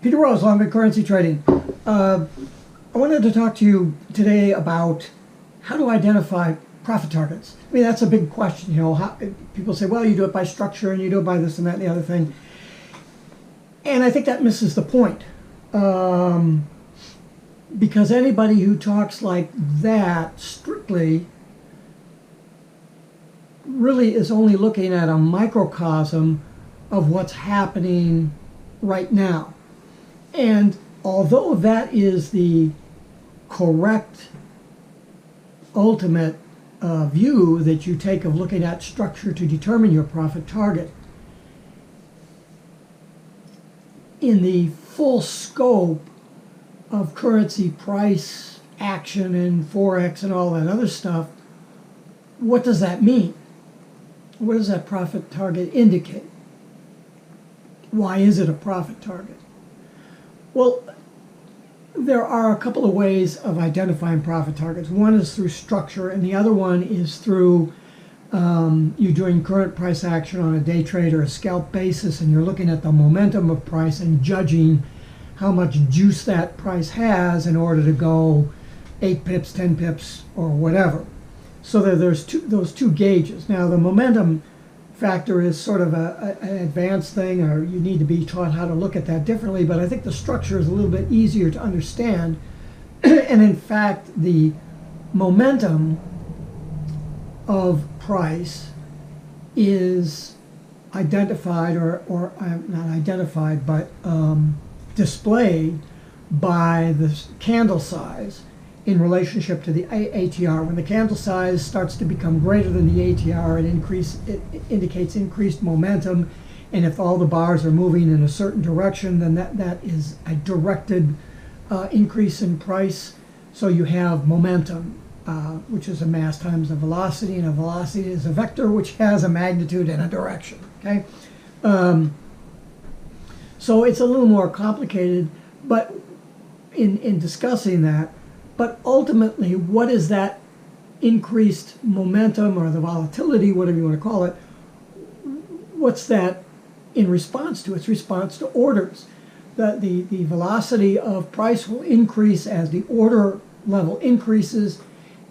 Peter Rose, Longwood Currency Trading. I wanted to talk to you today about how to identify profit targets. I mean, that's a big question. You know, people say, well, you do it by structure and you do it by this and that and the other thing. And I think that misses the point. Because anybody who talks like that strictly really is only looking at a microcosm of what's happening right now. And although that is the correct ultimate view that you take of looking at structure to determine your profit target, in the full scope of currency price action and Forex and all that other stuff, what does that mean? What does that profit target indicate? Why is it a profit target? Well, there are a couple of ways of identifying profit targets. One is through structure, and the other one is through you doing current price action on a day trade or a scalp basis, and you're looking at the momentum of price and judging how much juice that price has in order to go 8 pips, 10 pips, or whatever. So there's those two gauges. Now, the momentum factor is sort of an advanced thing, or you need to be taught how to look at that differently, but I think the structure is a little bit easier to understand. And in fact, the momentum of price is identified, or not identified, but displayed by the candle size in relationship to the ATR. When the candle size starts to become greater than the ATR, it indicates increased momentum, and if all the bars are moving in a certain direction, then that is a directed increase in price. So you have momentum, which is a mass times a velocity, and a velocity is a vector which has a magnitude and a direction. Okay, so it's a little more complicated, but in discussing that. But ultimately, what is that increased momentum or the volatility, whatever you want to call it, what's that in response to? It's response to orders. The velocity of price will increase as the order level increases,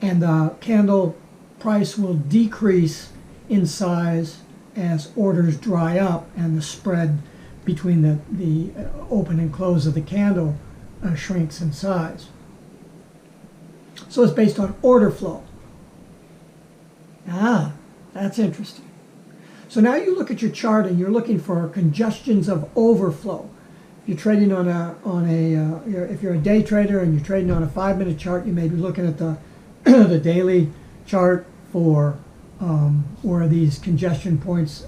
and the candle price will decrease in size as orders dry up and the spread between the open and close of the candle shrinks in size. So it's based on order flow. Ah, that's interesting. So now you look at your chart and you're looking for congestions of overflow. If you're trading if you're a day trader and you're trading on a 5-minute chart, you may be looking at the the daily chart for where these congestion points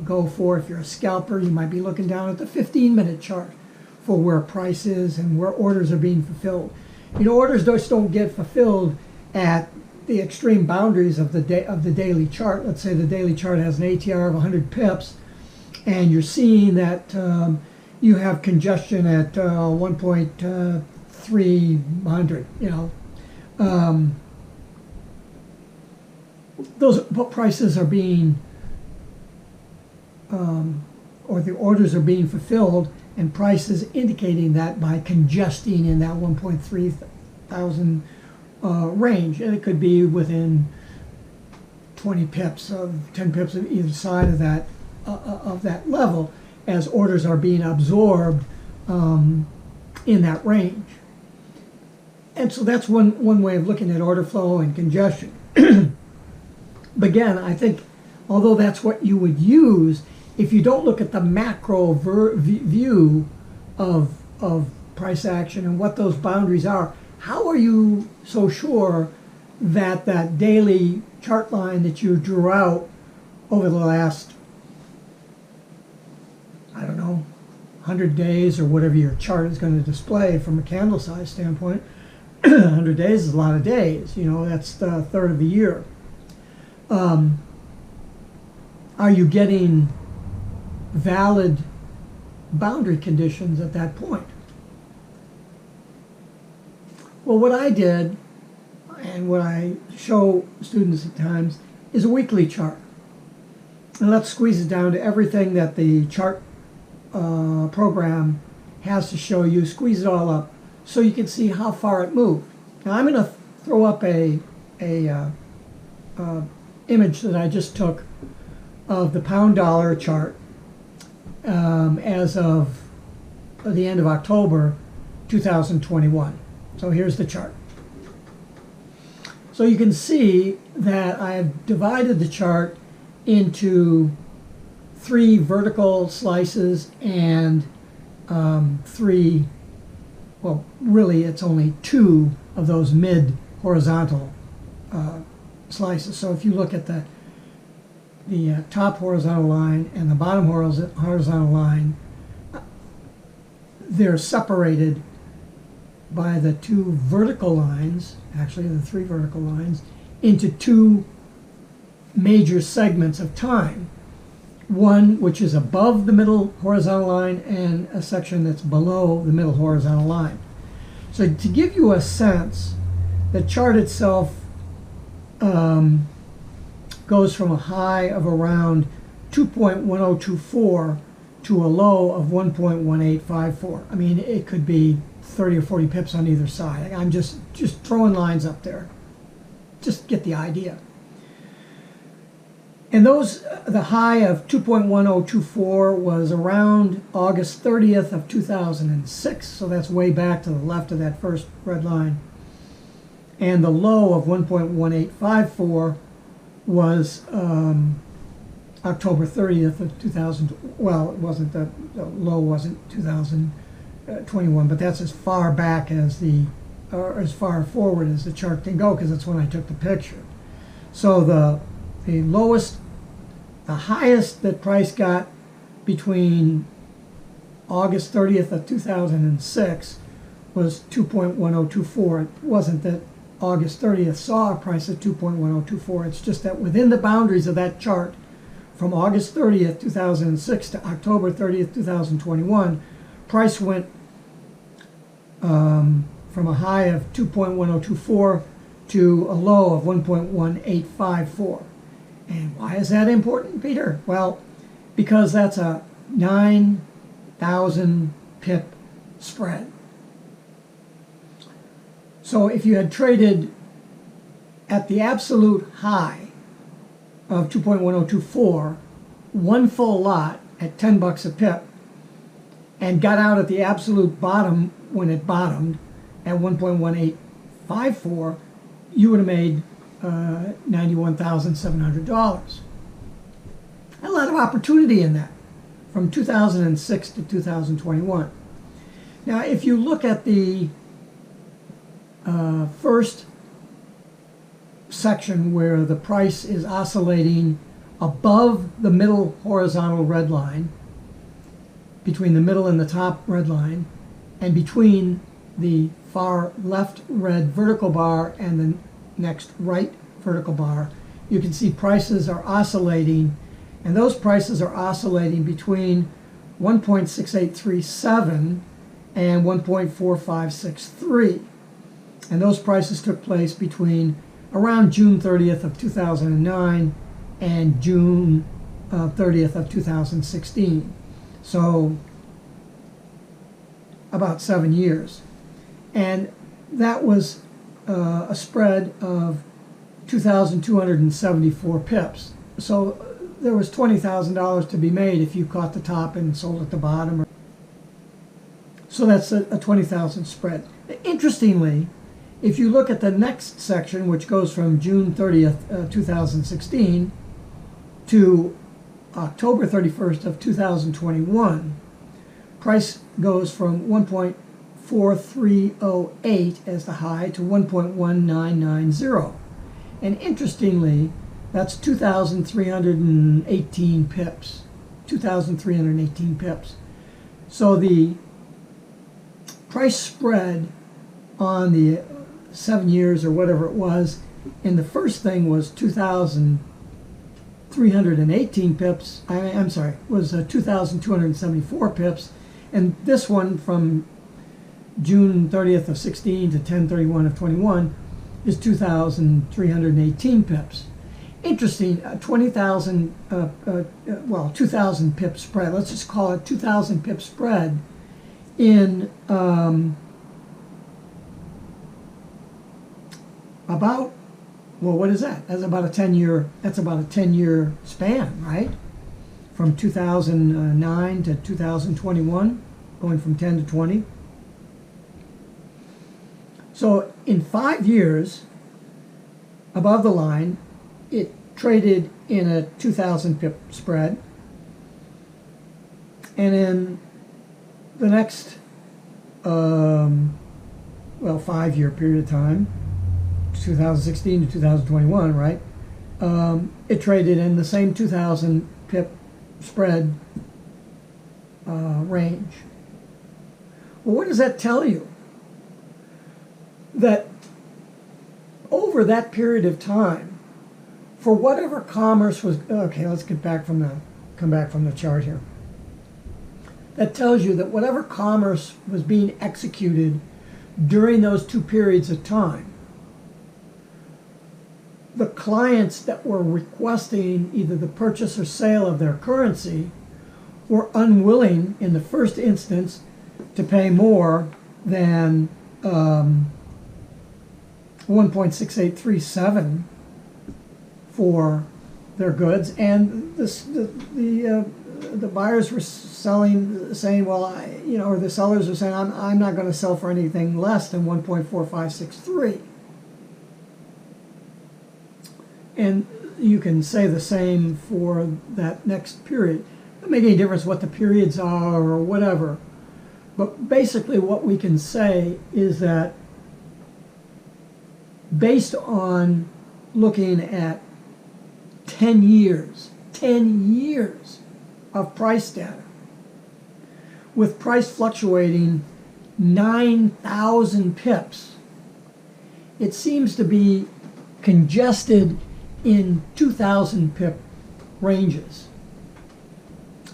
go for. If you're a scalper, you might be looking down at the 15-minute chart for where price is and where orders are being fulfilled. You know, orders just don't get fulfilled at the extreme boundaries of the daily chart. Let's say the daily chart has an ATR of 100 pips, and you're seeing that you have congestion at 1.300. You know, those prices are being or the orders are being fulfilled, and prices indicating that by congesting in that 1.3 thousand range. And it could be within 20 pips of 10 pips of either side of that level as orders are being absorbed in that range. And so that's one way of looking at order flow and congestion. But again, I think although that's what you would use, if you don't look at the macro view of price action and what those boundaries are, how are you so sure that that daily chart line that you drew out over the last, I don't know, 100 days or whatever your chart is going to display from a candle size standpoint, 100 days is a lot of days, you know, that's the third of the year. Are you getting valid boundary conditions at that point? Well, what I did, and what I show students at times, is a weekly chart. And let's squeeze it down to everything that the chart program has to show you, squeeze it all up, so you can see how far it moved. Now I'm going to throw up a image that I just took of the pound-dollar chart as of the end of October 2021. So here's the chart. So you can see that I've divided the chart into 3 vertical slices and 3, well, really it's only 2 of those mid-horizontal slices. So if you look at the top horizontal line and the bottom horizontal line, they're separated by the 2 vertical lines, actually the 3 vertical lines, into 2 major segments of time. One which is above the middle horizontal line and a section that's below the middle horizontal line. So to give you a sense, the chart itself goes from a high of around 2.1024 to a low of 1.1854. I mean, it could be 30 or 40 pips on either side. I'm just throwing lines up there. Just get the idea. And the high of 2.1024 was around August 30th of 2006, so that's way back to the left of that first red line. And the low of 1.1854 was October 30th of 2000. Well, it wasn't, the low wasn't 2021, but that's as far back as as far forward as the chart can go, because that's when I took the picture. So the highest that price got between August 30th of 2006 was 2.1024. It wasn't that August 30th saw a price of 2.1024. It's just that within the boundaries of that chart, from August 30th, 2006 to October 30th, 2021, price went from a high of 2.1024 to a low of 1.1854. And why is that important, Peter? Well, because that's a 9,000 pip spread. So if you had traded at the absolute high of 2.1024, one full lot at 10 bucks a pip, and got out at the absolute bottom when it bottomed at 1.1854, you would have made $91,700. A lot of opportunity in that from 2006 to 2021. Now, if you look at the first section where the price is oscillating above the middle horizontal red line, between the middle and the top red line, and between the far left red vertical bar and the next right vertical bar, you can see prices are oscillating, and those prices are oscillating between 1.6837 and 1.4563. And those prices took place between around June 30th of 2009 and June 30th of 2016. So about 7 years. And that was a spread of 2,274 pips. So there was $20,000 to be made if you caught the top and sold at the bottom. So that's a 20,000 spread. Interestingly, if you look at the next section, which goes from June 30th, 2016 to October 31st of 2021, price goes from 1.4308 as the high to 1.1990. And interestingly, that's 2,318 pips. 2,318 pips. So the price spread on the 7 years or whatever it was in the first thing was 2,318 pips. I'm sorry, was 2,274 pips. And this one from June 30th of 16 to 10/31 of 21 is 2,318 pips. Interesting, 20,000, 2,000 pip spread. Let's just call it 2,000 pip spread in about, well, what is that? That's about a 10-year span, right? From 2009 to 2021, going from 10 to 20. So in 5 years, above the line, it traded in a 2,000 pip spread. And in the next, 5-year period of time, 2016 to 2021, right? It traded in the same 2,000 pip spread range. Well, what does that tell you? That over that period of time, for whatever commerce was, okay, let's come back from the chart here. That tells you that whatever commerce was being executed during those 2 periods of time, the clients that were requesting either the purchase or sale of their currency were unwilling in the first instance to pay more than 1.6837 for their goods, and the buyers were saying, well, or the sellers were saying, I'm not going to sell for anything less than 1.4563. And you can say the same for that next period. It doesn't make any difference what the periods are or whatever. But basically what we can say is that based on looking at 10 years of price data, with price fluctuating 9,000 pips, it seems to be congested in 2,000 pip ranges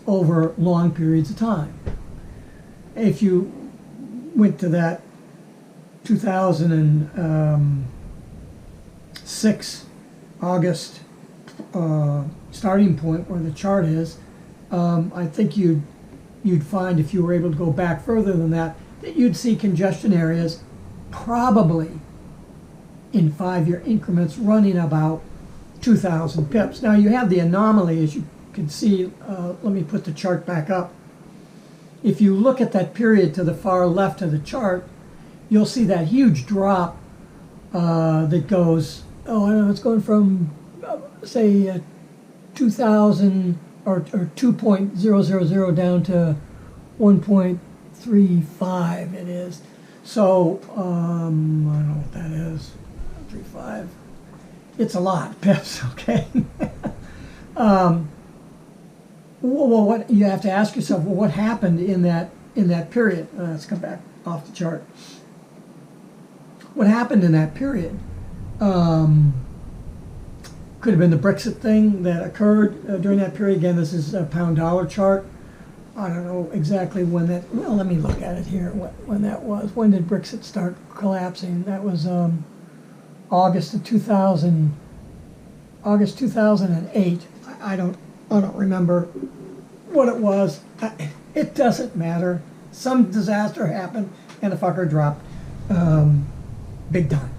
over long periods of time. If you went to that 2006 August starting point where the chart is, I think you'd find, if you were able to go back further than that you'd see congestion areas probably in 5-year increments running about 2,000 pips. Now you have the anomaly, as you can see. Let me put the chart back up. If you look at that period to the far left of the chart, you'll see that huge drop that goes, it's going from, say, 2,000 or 2.000 down to 1.35 it is. So, I don't know what that is, 3.5. It's a lot, pips, okay? Well, what you have to ask yourself, what happened in that period? Let's come back off the chart. What happened in that period? Could have been the Brexit thing that occurred during that period. Again, this is a pound-dollar chart. I don't know exactly when that. Well, let me look at it here. When that was. When did Brexit start collapsing? That was August 2008. I don't remember what it was. It doesn't matter. Some disaster happened and the fucker dropped big time.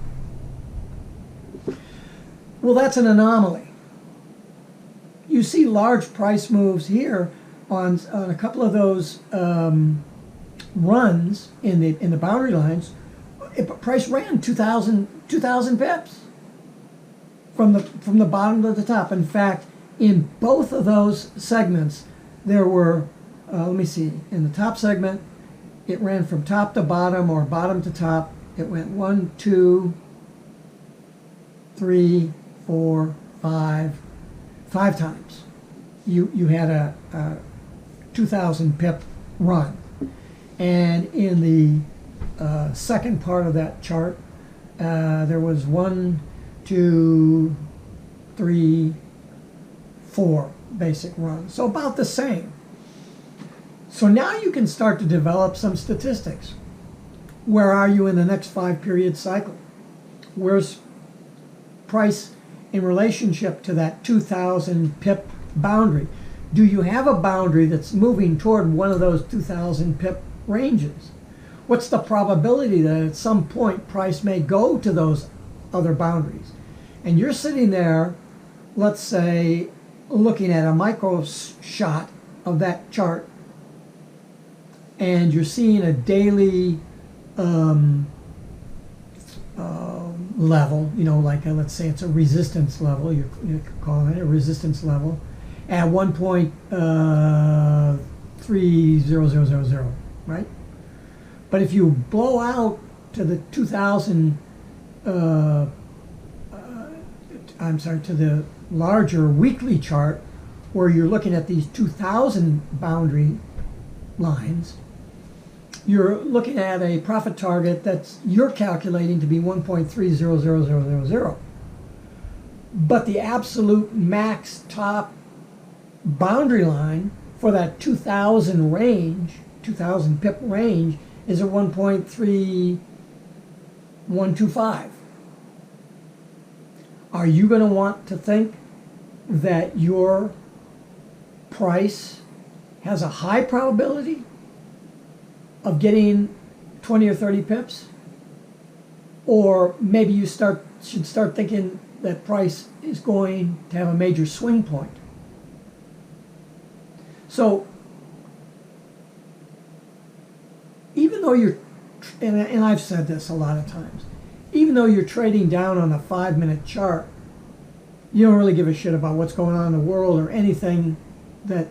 Well, that's an anomaly. You see large price moves here on a couple of those runs in the boundary lines. Price ran 2,000 pips from the bottom to the top. In fact, in both of those segments, there were, let me see, in the top segment, it ran from top to bottom or bottom to top. It went 1, 2, 3, 4, 5 times. You had a 2,000 pip run. And in the second part of that chart, there was 1, 2, 3, 4 basic runs. So about the same. So now you can start to develop some statistics. Where are you in the next 5-period cycle? Where's price in relationship to that 2,000 pip boundary? Do you have a boundary that's moving toward one of those 2,000 pip ranges? What's the probability that at some point price may go to those other boundaries? And you're sitting there, let's say, looking at a micro shot of that chart, and you're seeing a daily level, like let's say it's a resistance level, you could call it a resistance level, at 1.3000, right? But if you blow out to the 2000, to the larger weekly chart, where you're looking at these 2000 boundary lines, you're looking at a profit target that's you're calculating to be 1.300000. But the absolute max top boundary line for that 2000 range, 2000 pip range, is a 1.3125. Are you going to want to think that your price has a high probability of getting 20 or 30 pips? Or maybe you should start thinking that price is going to have a major swing point. So even though and I've said this a lot of times, even though you're trading down on a 5-minute chart, you don't really give a shit about what's going on in the world or anything that's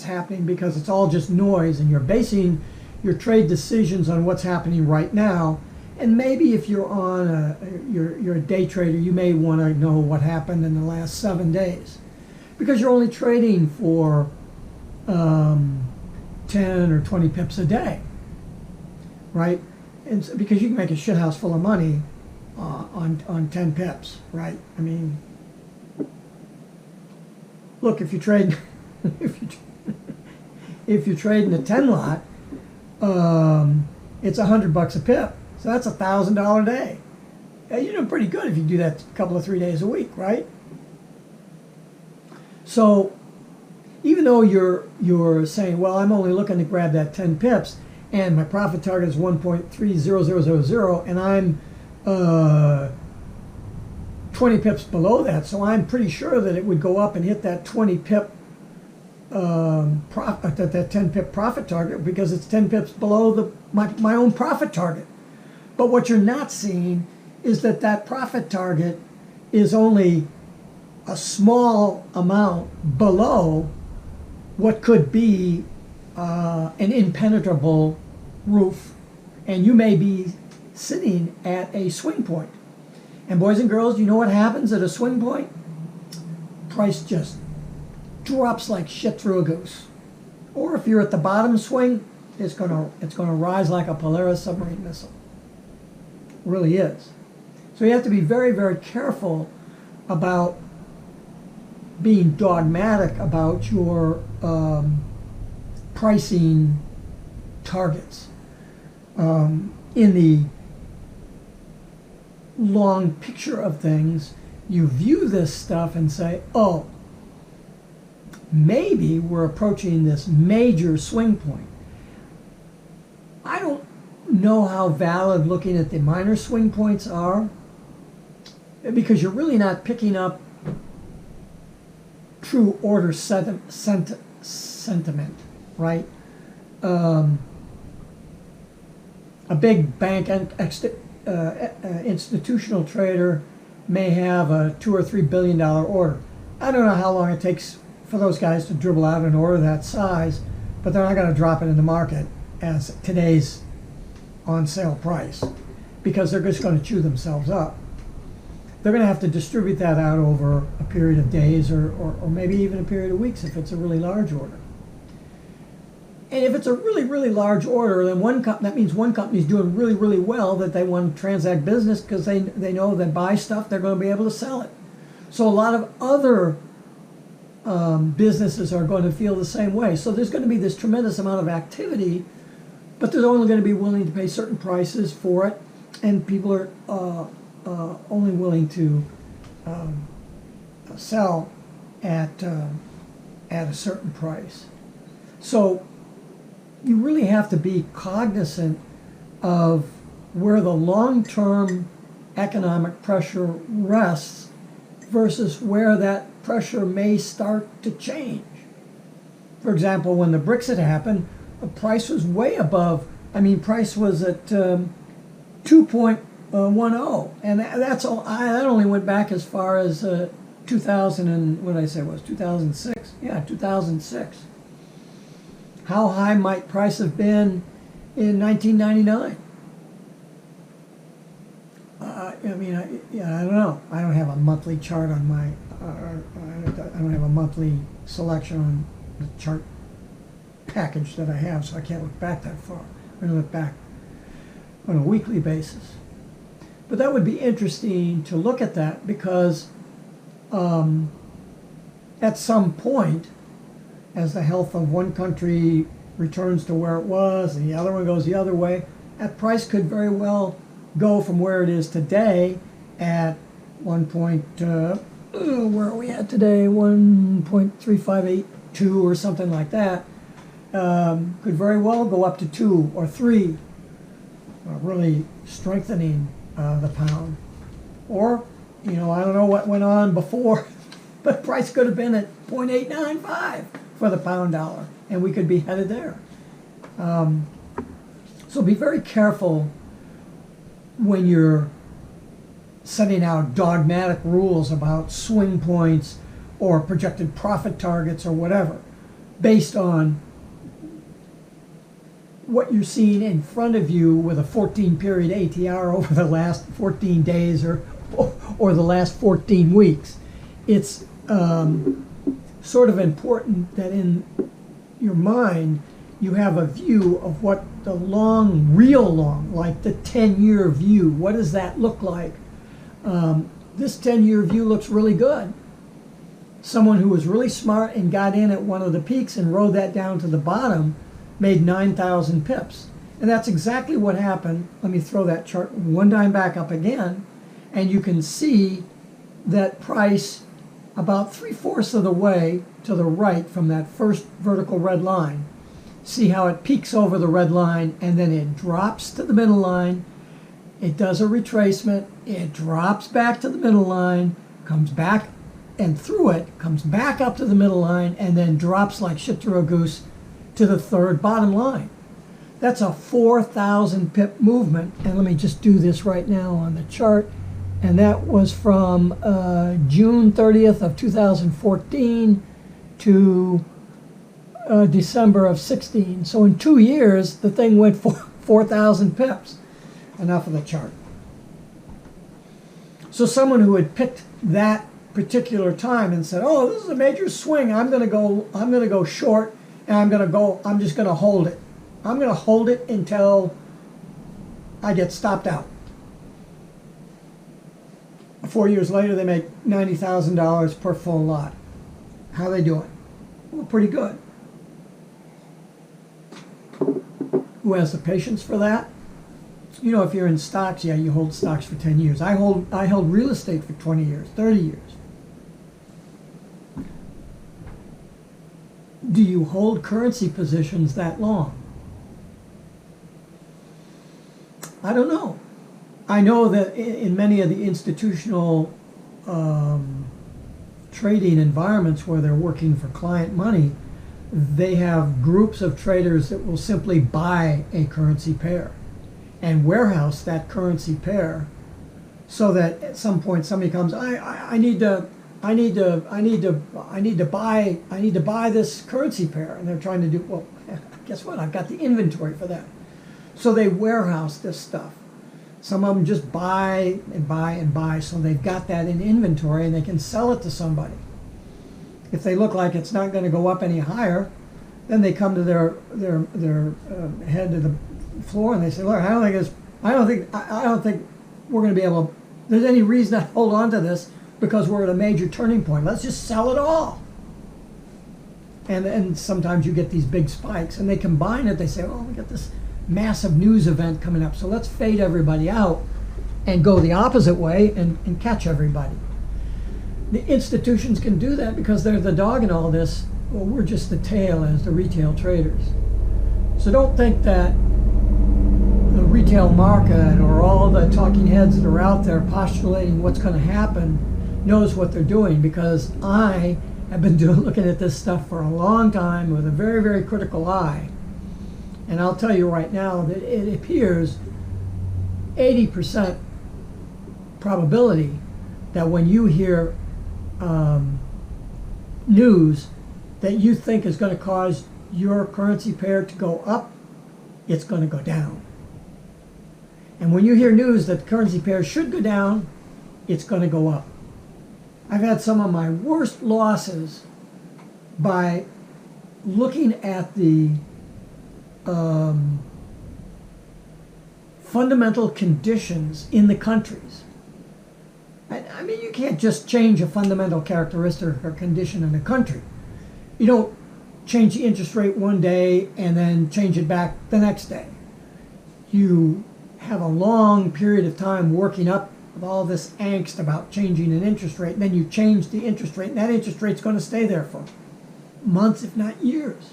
happening, because it's all just noise, and you're basing your trade decisions on what's happening right now. And maybe if you're on you're a day trader, you may want to know what happened in the last 7 days, because you're only trading for 10 or 20 pips a day, right? And so, because you can make a shithouse full of money on 10 pips, right? I mean, look, if you trade if you're trading a 10 lot, it's $100 a pip, so that's $1,000 a day. You're doing pretty good if you do that a couple of 3 days a week, right? So even though you're saying, well, I'm only looking to grab that 10 pips, and my profit target is 1.3000, and I'm 20 pips below that, so I'm pretty sure that it would go up and hit that 20 pip that 10 pip profit target, because it's 10 pips below my own profit target. But what you're not seeing is that profit target is only a small amount below what could be an impenetrable roof, and you may be sitting at a swing point. And boys and girls, you know what happens at a swing point? Price just drops like shit through a goose. Or if you're at the bottom swing, it's gonna rise like a Polaris submarine missile. It really is. So you have to be very, very careful about being dogmatic about your pricing targets. In the long picture of things, you view this stuff and say, oh, maybe we're approaching this major swing point. I don't know how valid looking at the minor swing points are, because you're really not picking up true order sentiment, right? A big bank institutional trader may have a $2 or $3 billion order. I don't know how long it takes for those guys to dribble out an order that size, but they're not going to drop it in the market as today's on sale price, because they're just going to chew themselves up. They're going to have to distribute that out over a period of days, or maybe even a period of weeks if it's a really large order. And if it's a really, really large order, then that means one company's doing really, really well, that they want to transact business, because they know they buy stuff, they're going to be able to sell it. So a lot of other businesses are going to feel the same way. So there's going to be this tremendous amount of activity, but they're only going to be willing to pay certain prices for it, and people are only willing to sell at a certain price. So you really have to be cognizant of where the long-term economic pressure rests versus where that pressure may start to change. For example, when the Brexit happened, the price was way above. I mean, price was at 2.10, and that's all. That only went back as far as 2000 and what did I say it was 2006? Yeah, 2006. How high might price have been in 1999? I don't know. I don't have a monthly chart on my. I don't have a monthly selection on the chart package that I have, so I can't look back that far. I'm going to look back on a weekly basis. But that would be interesting to look at that because at some point, as the health of one country returns to where it was and the other one goes the other way, that price could very well go from where it is today at where are we at today? 1.3582 or something like that. Could very well go up to 2 or 3, really strengthening the pound. Or, I don't know what went on before, but price could have been at 0.895 for the pound dollar, and we could be headed there. So be very careful when you're setting out dogmatic rules about swing points or projected profit targets or whatever, based on what you're seeing in front of you with a 14-period ATR over the last 14 days or the last 14 weeks. It's sort of important that in your mind you have a view of what the real long, like the 10-year view, what does that look like? This 10-year view looks really good. Someone who was really smart and got in at one of the peaks and rode that down to the bottom made 9,000 pips. And that's exactly what happened. Let me throw that chart one time back up again, and you can see that price about 3/4 of the way to the right from that first vertical red line. See how it peaks over the red line and then it drops to the middle line. It does a retracement, it drops back to the middle line, comes back and through it, comes back up to the middle line, and then drops like shit through a goose to the third bottom line. That's a 4,000 pip movement, and let me just do this right now on the chart. And that was from June 30th of 2014 to December of 16. So in 2 years, the thing went for 4,000 pips. Enough of the chart. So someone who had picked that particular time and said, "Oh, this is a major swing. I'm going to go short, and I'm just going to hold it. I'm going to hold it until I get stopped out." 4 years later, they make $90,000 per full lot. How are they doing? Well, pretty good. Who has the patience for that? If you're in stocks, yeah, you hold stocks for 10 years. I held real estate for 20 years, 30 years. Do you hold currency positions that long? I don't know. I know that in many of the institutional trading environments where they're working for client money, they have groups of traders that will simply buy a currency pair and warehouse that currency pair, so that at some point somebody comes, I need to buy this currency pair, and they're trying to do, well, guess what? I've got the inventory for that. So they warehouse this stuff. Some of them just buy and buy and buy, so they've got that in inventory and they can sell it to somebody. If they look like it's not going to go up any higher, then they come to their head to the floor and they say, "Look, I don't think we're going to be able to, there's any reason to hold on to this because we're at a major turning point. Let's just sell it all." And sometimes you get these big spikes, and they combine it. They say, "Oh, we got this massive news event coming up, so let's fade everybody out and go the opposite way and catch everybody." The institutions can do that because they're the dog in all this. Well, we're just the tail as the retail traders. So don't think that the retail market or all the talking heads that are out there postulating what's going to happen knows what they're doing, because I have been looking at this stuff for a long time with a very, very critical eye. And I'll tell you right now that it appears 80% probability that when you hear news that you think is going to cause your currency pair to go up, it's going to go down. And when you hear news that the currency pair should go down, it's going to go up. I've had some of my worst losses by looking at the fundamental conditions in the countries. I mean, you can't just change a fundamental characteristic or condition in a country. You don't change the interest rate one day and then change it back the next day. You have a long period of time working up with all this angst about changing an interest rate, and then you change the interest rate, and that interest rate's going to stay there for months, if not years,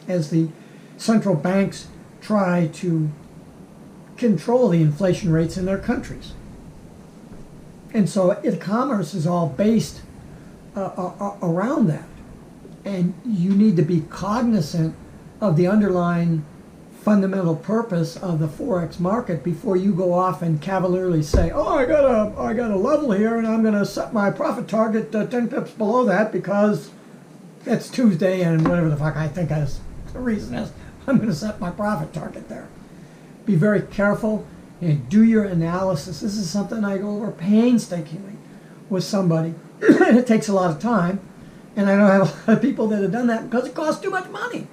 as the central banks try to control the inflation rates in their countries. And so commerce is all based around that. And you need to be cognizant of the underlying fundamental purpose of the Forex market before you go off and cavalierly say, oh, I got a level here and I'm going to set my profit target 10 pips below that because it's Tuesday and whatever the fuck I think is the reason is, I'm going to set my profit target there. Be very careful and do your analysis. This is something I go over painstakingly with somebody, and it takes a lot of time. And I don't have a lot of people that have done that because it costs too much money.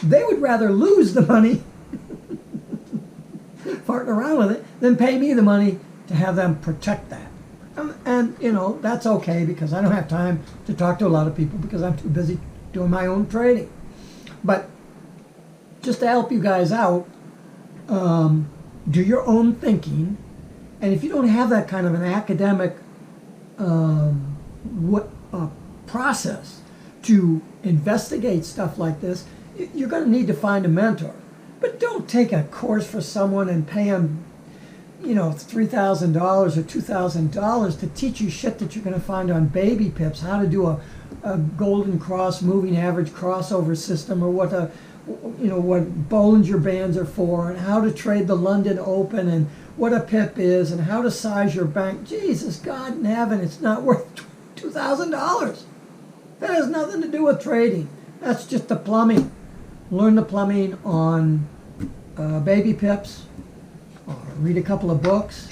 They would rather lose the money farting around with it than pay me the money to have them protect that. And you know, that's okay, because I don't have time to talk to a lot of people because I'm too busy doing my own trading. But just to help you guys out, do your own thinking. And if you don't have that kind of an academic process to investigate stuff like this, you're going to need to find a mentor. But don't take a course for someone and pay them, you know, $3,000 or $2,000 to teach you shit that you're going to find on baby pips, how to do a golden cross moving average crossover system, or what Bollinger Bands are for, and how to trade the London Open, and what a pip is, and how to size your bank. Jesus, God in heaven, it's not worth $2,000. That has nothing to do with trading. That's just the plumbing. Learn the plumbing on baby pips, or read a couple of books.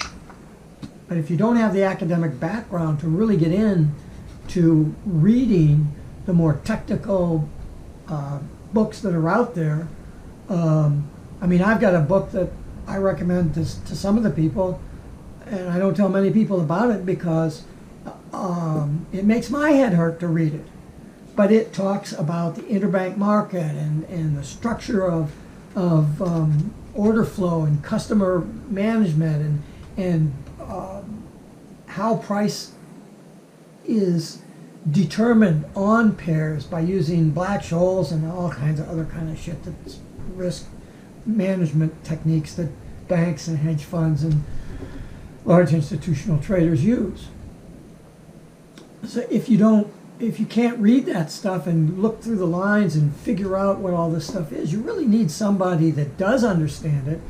But if you don't have the academic background to really get in to reading the more technical books that are out there, I mean, I've got a book that I recommend to some of the people, and I don't tell many people about it because it makes my head hurt to read it. But it talks about the interbank market and the structure of order flow and customer management and how price is determined on pairs by using Black-Scholes and all kinds of other kind of shit, that's risk management techniques that banks and hedge funds and large institutional traders use. So if you can't read that stuff and look through the lines and figure out what all this stuff is, you really need somebody that does understand it,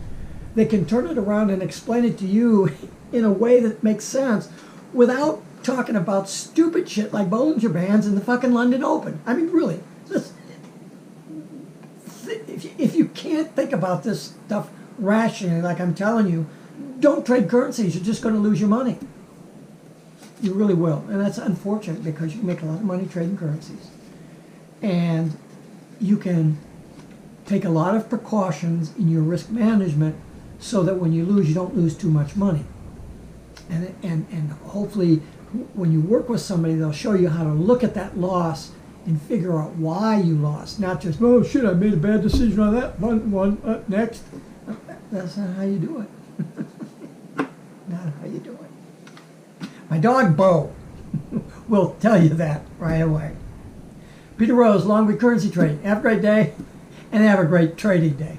that can turn it around and explain it to you in a way that makes sense without talking about stupid shit like Bollinger Bands and the fucking London Open. I mean, really, if you can't think about this stuff rationally, like I'm telling you, don't trade currencies. You're just going to lose your money. You really will. And that's unfortunate because you can make a lot of money trading currencies. And you can take a lot of precautions in your risk management so that when you lose, you don't lose too much money. And hopefully when you work with somebody, they'll show you how to look at that loss and figure out why you lost. Not just, oh shit, I made a bad decision on that one, next. That's not how you do it. Not how you do it. My dog, Bo, will tell you that right away. Peter Rose, Longwood Currency Trading. Have a great day. and have a great trading day.